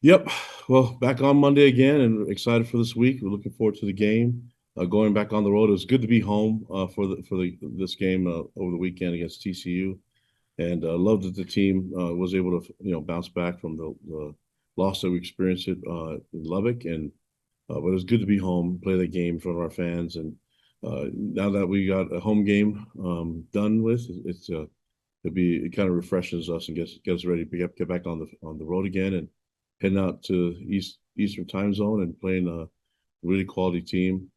Yep. Well, back on Monday again, and excited for this week. We're looking forward to the game. Going back on the road, it was good to be home for the this game over the weekend against TCU, and love that the team was able to bounce back from the loss that we experienced it in Lubbock, and but it was good to be home, play the game in front of our fans, and now that we got a home game done with, it kind of refreshes us and get us ready to get back on the road again and heading out to Eastern time zone and playing a really quality team.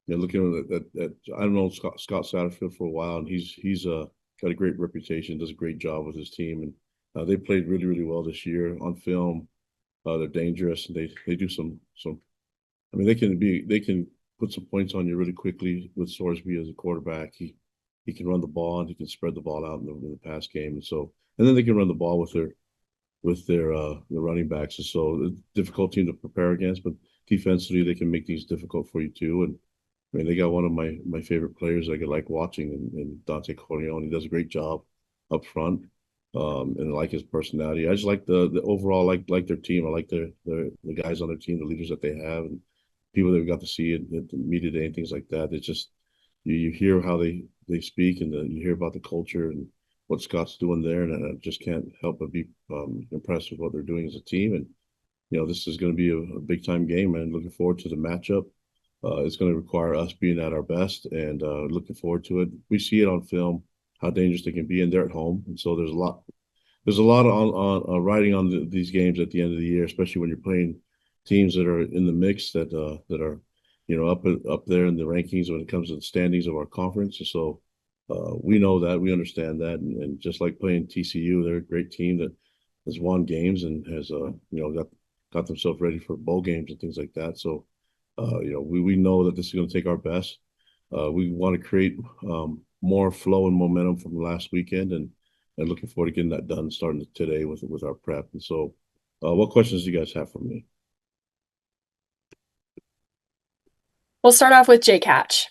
Looking at I don't know Scott Satterfield for a while, and he's got a great reputation, does a great job with his team, and they played really well this year on film. They're dangerous, and they do some. I mean, they can put some points on you really quickly with Sorsby as a quarterback. He can run the ball and he can spread the ball out in the pass game, and then they can run the ball with their running backs. And so it's a difficult team to prepare against, but defensively they can make things difficult for you too. And I mean, they got one of my favorite players I like watching, and Dante Corleone. He does a great job up front, and I like his personality. I just like the overall like their team. I like the guys on their team, the leaders that they have, and people that we got to see at the media day and things like that. It's just you hear how they speak, and you hear about the culture and what Scott's doing there, and I just can't help but be impressed with what they're doing as a team. And this is going to be a big time game, and looking forward to the matchup. It's going to require us being at our best, and looking forward to it. We see it on film how dangerous they can be, and they're at home, and so there's a lot on riding on these games at the end of the year, especially when you're playing teams that are in the mix that are up there in the rankings when it comes to the standings of our conference. And so we know that, we understand that, and just like playing TCU, they're a great team that has won games and has got themselves ready for bowl games and things like that. So we know that this is going to take our best. We want to create more flow and momentum from last weekend, and looking forward to getting that done starting today with our prep. And so, what questions do you guys have for me? We'll start off with Jake Hatch.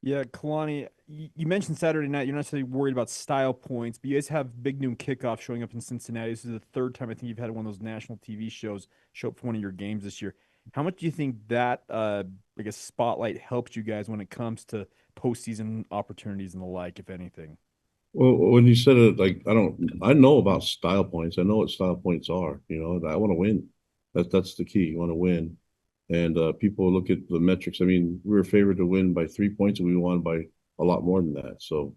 Yeah, Kalani, you mentioned Saturday night. You're not necessarily worried about style points, but you guys have big noon kickoff showing up in Cincinnati. This is the third time I think you've had one of those national TV shows show up for one of your games this year. How much do you think that, I guess, spotlight helps you guys when it comes to postseason opportunities and the like, if anything? Well, when you said it, like I know about style points. I know what style points are. I want to win. That's the key. You want to win, and people look at the metrics. I mean, we were favored to win by 3 points, and we won by a lot more than that. So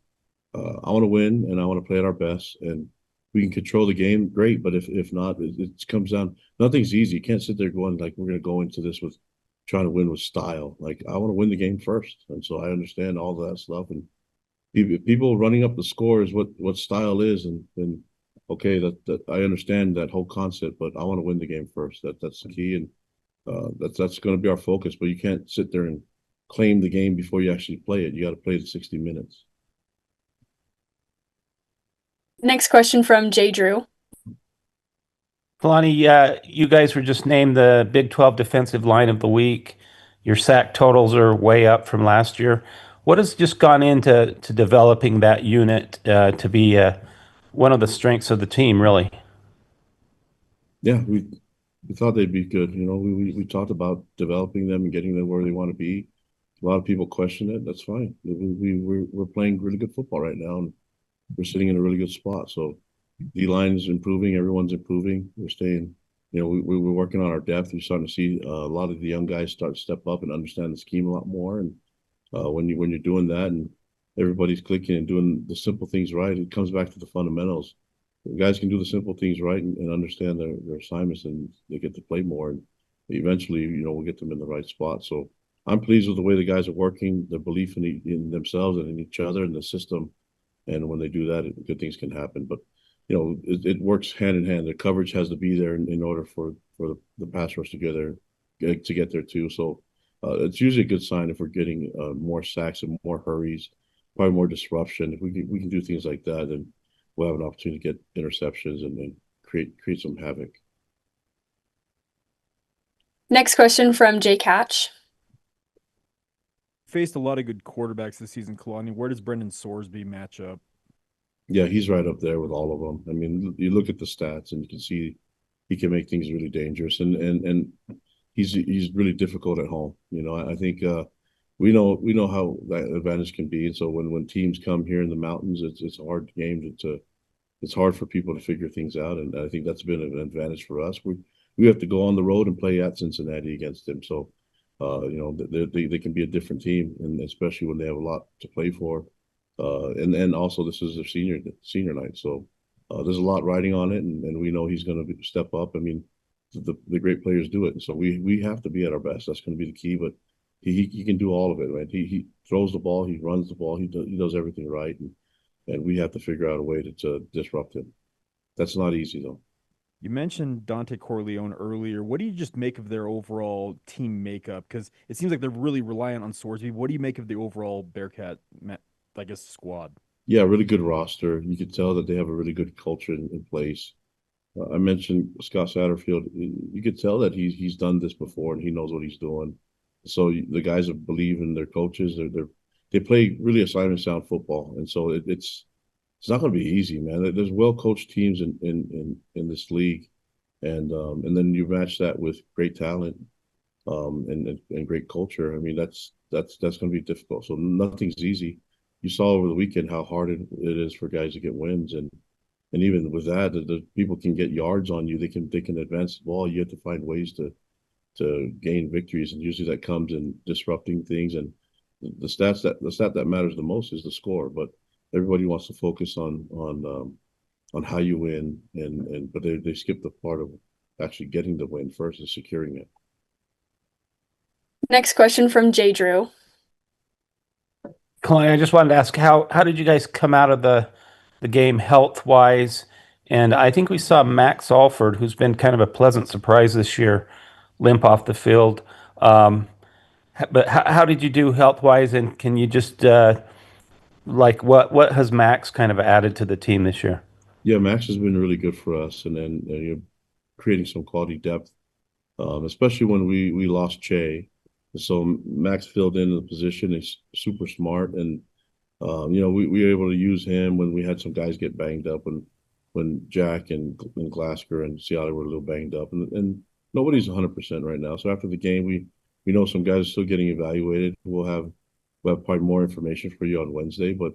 I want to win, and I want to play at our best, and we can control the game. Great, but if not, it comes down. Nothing's easy. You can't sit there going like we're going to go into this with trying to win with style. Like I want to win the game first, and so I understand all that stuff. And people running up the score is what style is, and okay, that I understand that whole concept, but I want to win the game first. That's the key, and that's going to be our focus. But you can't sit there and claim the game before you actually play it. You got to play the 60 minutes. Next question from Jay Drew. Kalani, you guys were just named the Big 12 Defensive Line of the Week. Your sack totals are way up from last year. What has just gone into developing that unit to be one of the strengths of the team, really? Yeah, we thought they'd be good. We talked about developing them and getting them where they want to be. A lot of people question it. That's fine. We're playing really good football right now, and we're sitting in a really good spot. So D line is improving. Everyone's improving. We're staying. We're working on our depth. We're starting to see a lot of the young guys start to step up and understand the scheme a lot more. And when you're doing that and everybody's clicking and doing the simple things right, it comes back to the fundamentals. The guys can do the simple things right and understand their assignments, and they get to play more. And eventually, we'll get them in the right spot. So I'm pleased with the way the guys are working, their belief in themselves and in each other and the system. And when they do that, good things can happen. But it works hand in hand. The coverage has to be there in order for the pass rush to get there too. So it's usually a good sign if we're getting more sacks and more hurries, probably more disruption. If we can do things like that, then we'll have an opportunity to get interceptions and then create some havoc. Next question from Jake Hatch. Faced a lot of good quarterbacks this season, Kalani. Where does Brendan Sorsby match up? Yeah, he's right up there with all of them. I mean, you look at the stats and you can see he can make things really dangerous, and he's really difficult at home. I think we know how that advantage can be, and so when teams come here in the mountains, it's a hard game to it's hard for people to figure things out, and I think that's been an advantage for us. We have to go on the road and play at Cincinnati against them, so they can be a different team, and especially when they have a lot to play for, and also this is their senior night, so there's a lot riding on it, and we know he's going to step up. I mean, the great players do it, and so we have to be at our best. That's going to be the key, but he can do all of it, right? He throws the ball, he runs the ball, he does everything right, and we have to figure out a way to disrupt him. That's not easy though. You mentioned Dante Corleone earlier. What do you just make of their overall team makeup? Because it seems like they're really reliant on Sorsby. What do you make of the overall Bearcat, I guess, squad? Yeah, really good roster. You can tell that they have a really good culture in place. I mentioned Scott Satterfield. You could tell that he's done this before and he knows what he's doing. So the guys believe in their coaches. They play really assignment sound football, and so it's not going to be easy, man. There's well coached teams in this league, and then you match that with great talent, and great culture. I mean, that's going to be difficult. So nothing's easy. You saw over the weekend how hard it is for guys to get wins, and even with that, the people can get yards on you. They can advance the ball. You have to find ways to gain victories, and usually that comes in disrupting things. And the stat that matters the most is the score, but everybody wants to focus on how you win, but they skip the part of actually getting the win first and securing it. Next question from Jay Drew. Kalani, I just wanted to ask how did you guys come out of the game health wise? And I think we saw Max Alford, who's been kind of a pleasant surprise this year, limp off the field. But how did you do health wise? And can you just like what has Max kind of added to the team this year? Yeah, Max has been really good for us, and then you're creating some quality depth, especially when we lost Che. So Max filled in the position. He's super smart, and we were able to use him when we had some guys get banged up, when Jack and Glasgow and Seattle were a little banged up, and nobody's 100% right now. So after the game, we know some guys are still getting evaluated. We'll have probably more information for you on Wednesday, but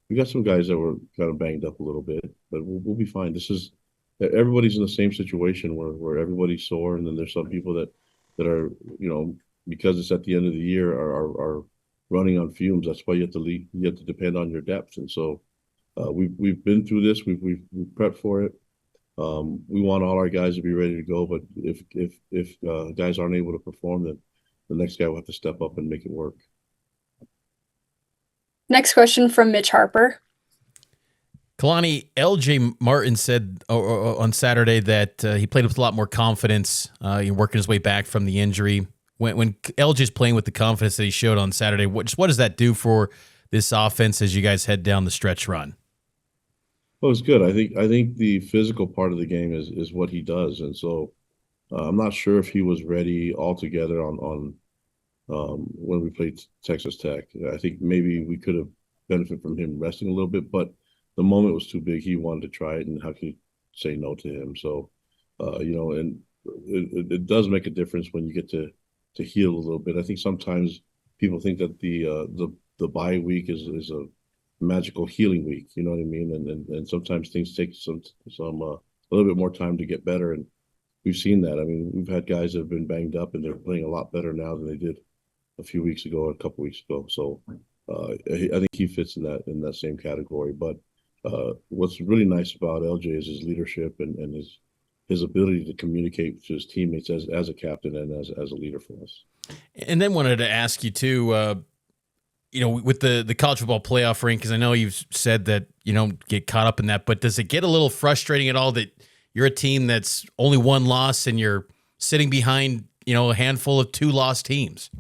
we got some guys that were kind of banged up a little bit, but we'll be fine. Everybody's in the same situation where everybody's sore, and then there's some people that are, because it's at the end of the year, are running on fumes. That's why you have to depend on your depth. And so we've been through this. We've prepped for it. We want all our guys to be ready to go, but if guys aren't able to perform, then the next guy will have to step up and make it work. Next question from Mitch Harper. Kalani, LJ Martin said on Saturday that he played with a lot more confidence, working his way back from the injury. When LJ's playing with the confidence that he showed on Saturday, what does that do for this offense as you guys head down the stretch run? Well, it's good. I think the physical part of the game is what he does, and so I'm not sure if he was ready altogether on when we played Texas Tech. I think maybe we could have benefited from him resting a little bit, but the moment was too big. He wanted to try it, and how can you say no to him? So, and it does make a difference when you get to heal a little bit. I think sometimes people think that the bye week is a magical healing week. You know what I mean? And sometimes things take some a little bit more time to get better, and we've seen that. I mean, we've had guys that have been banged up, and they're playing a lot better now than they did a few weeks ago or a couple weeks ago. So I think he fits in that same category. But what's really nice about LJ is his leadership and his ability to communicate to his teammates as a captain and as a leader for us. And then wanted to ask you too, with the college football playoff ring, because I know you've said that you don't get caught up in that, but does it get a little frustrating at all that you're a team that's only one loss and you're sitting behind, a handful of 2 lost teams?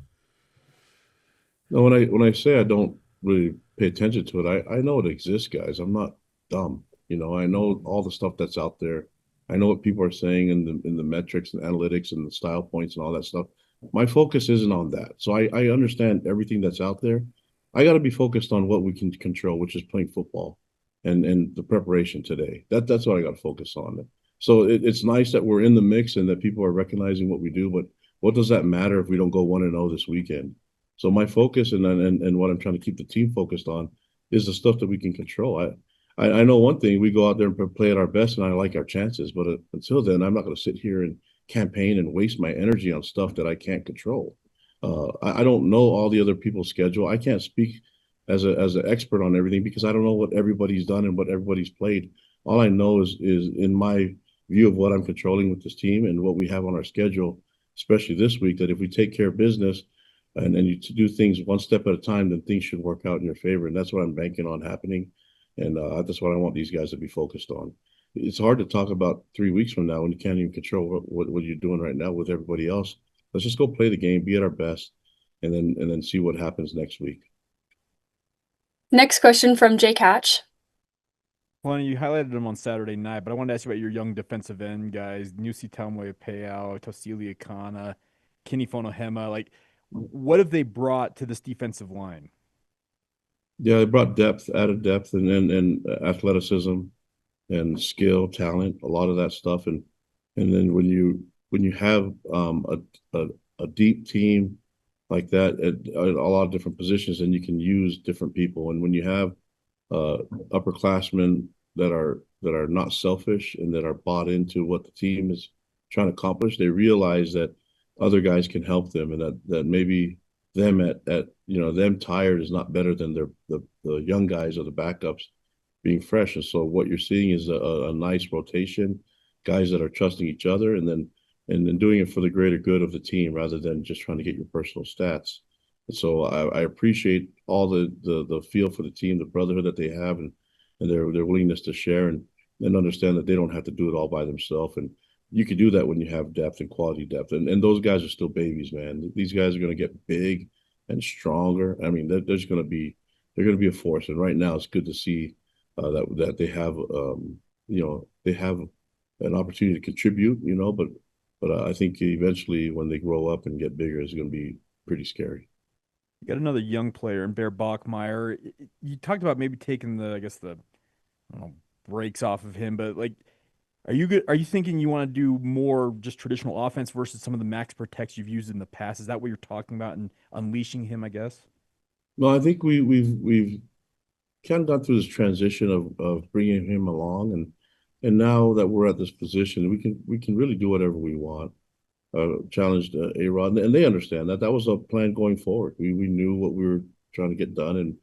No, when I say I don't really pay attention to it, I know it exists, guys. I'm not dumb. I know all the stuff that's out there. I know what people are saying in the metrics and analytics and the style points and all that stuff. My focus isn't on that. So I understand everything that's out there. I got to be focused on what we can control, which is playing football. and the preparation today. That's what I got to focus on. So it's nice that we're in the mix and that people are recognizing what we do, but what does that matter if we don't go 1-0 this weekend? So my focus and what I'm trying to keep the team focused on is the stuff that we can control. I know one thing, we go out there and play at our best, and I like our chances. But until then, I'm not going to sit here and campaign and waste my energy on stuff that I can't control. I don't know all the other people's schedule. I can't speak as an expert on everything because I don't know what everybody's done and what everybody's played. All I know is in my view of what I'm controlling with this team and what we have on our schedule, especially this week, that if we take care of business and you to do things one step at a time, then things should work out in your favor. And that's what I'm banking on happening. And that's what I want these guys to be focused on. It's hard to talk about 3 weeks from now when you can't even control what you're doing right now with everybody else. Let's just go play the game, be at our best, and then see what happens next week. Next question from Jake Hatch. Well, you highlighted them on Saturday night, but I wanted to ask you about your young defensive end guys, Nusi Taumue-Peau, Tosili Akana, Kenny Fonohema. Like, what have they brought to this defensive line? Yeah, they brought added depth, and athleticism and skill, talent, a lot of that stuff. And then when you have a deep team like that at a lot of different positions, then you can use different people. And when you have upperclassmen that are not selfish and that are bought into what the team is trying to accomplish, they realize that other guys can help them, and that maybe them at them tired is not better than the young guys or the backups being fresh. And so what you're seeing is a nice rotation, guys that are trusting each other, and then doing it for the greater good of the team rather than just trying to get your personal stats. And so I appreciate all the feel for the team, the brotherhood that they have, and their willingness to share and understand that they don't have to do it all by themselves. And you can do that when you have depth and quality depth. And those guys are still babies, man. These guys are going to get big and stronger. I mean, they're going to be a force. And right now, it's good to see that they have they have an opportunity to contribute. But I think eventually when they grow up and get bigger, it's going to be pretty scary. You got another young player in Bear Bachmeyer. You talked about maybe taking I don't know, breaks off of him, but like, are you thinking you want to do more just traditional offense versus some of the max protects you've used in the past? Is that what you're talking about and unleashing him, I guess? Well, I think we've kind of gone through this transition of bringing him along, and now that we're at this position, we can really do whatever we want. Challenged A-Rod, and they understand that was a plan going forward. We knew what we were trying to get done, and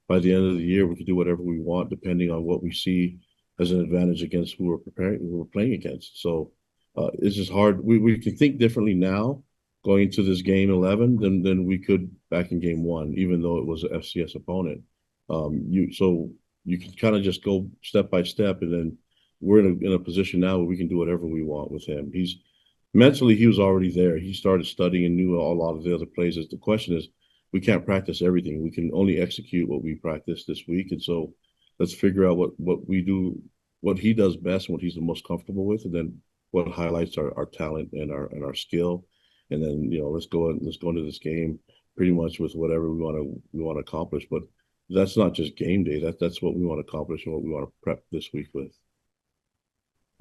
by the end of the year, we could do whatever we want depending on what we see as an advantage against who we're playing against. So it's just hard. We can think differently now going into this game 11 than we could back in game 1, even though it was an FCS opponent. You can kind of just go step by step, and then we're in a position now where we can do whatever we want with him. Mentally, he was already there. He started studying and knew a lot of the other plays. The question is, we can't practice everything. We can only execute what we practice this week. And so let's figure out what we do, what he does best, and what he's the most comfortable with, and then what highlights our talent and our skill. And then, let's go into this game pretty much with whatever we want to accomplish. But that's not just game day. That's what we want to accomplish and what we want to prep this week with.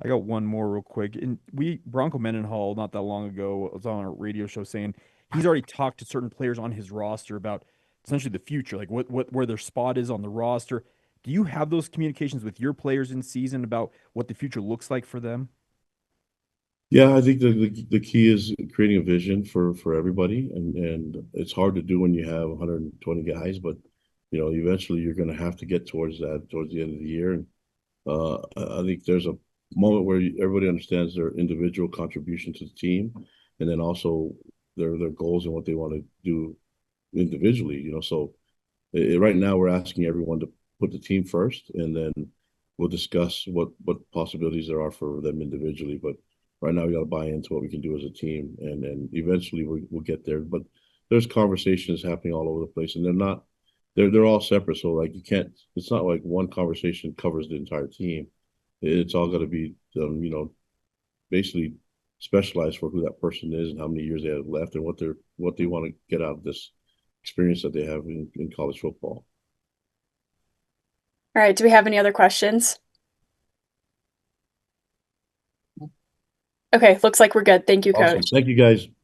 I got one more real quick. And Bronco Mendenhall, not that long ago, was on a radio show saying he's already talked to certain players on his roster about essentially the future, like where their spot is on the roster. Do you have those communications with your players in season about what the future looks like for them? Yeah, I think the key is creating a vision for everybody, and it's hard to do when you have 120 guys, but eventually you're going to have to get towards the end of the year. And I think there's a moment where everybody understands their individual contribution to the team, and then also their goals and what they want to do individually. So right now we're asking everyone to put the team first, and then we'll discuss what possibilities there are for them individually. But right now we got to buy into what we can do as a team, and then eventually we'll get there. But there's conversations happening all over the place, and they're all separate. So like it's not like one conversation covers the entire team. It's all got to be, basically specialized for who that person is and how many years they have left and what they want to get out of this experience that they have in college football. All right. Do we have any other questions? Okay. Looks like we're good. Thank you, Awesome. Coach. Thank you, guys.